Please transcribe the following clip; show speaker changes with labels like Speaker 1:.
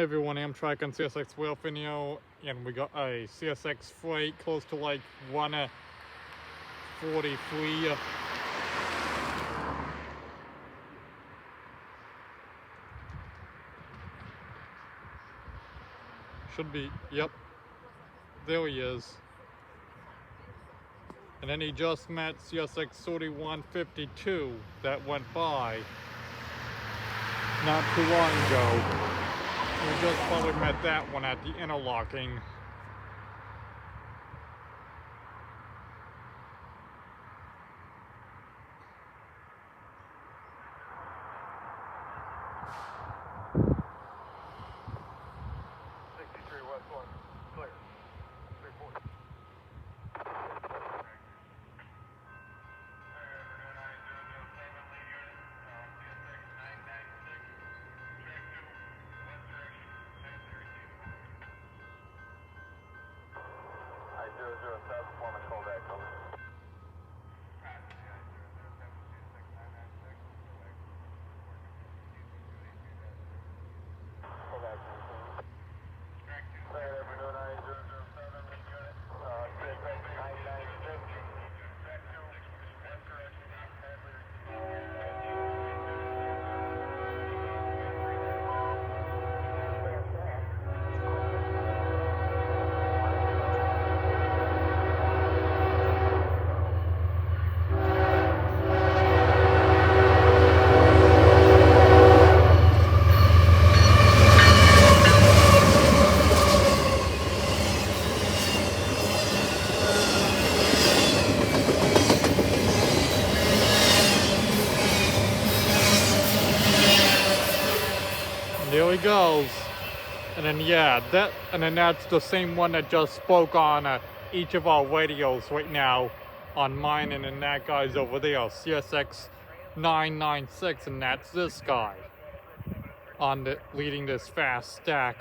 Speaker 1: Hey everyone, Amtrak on CSX Whale video, and we got a CSX freight close to like 1:43. Should be, yep, there he is. And then he just met CSX 3152 that went by not too long ago. We just probably met that one at the interlocking.
Speaker 2: Performance, hold that, over. Hold that,
Speaker 1: There he goes. And then that's the same one that just spoke on each of our radios right now, on mine and then that guy's over there, CSX 996, and that's this guy on leading this fast stack.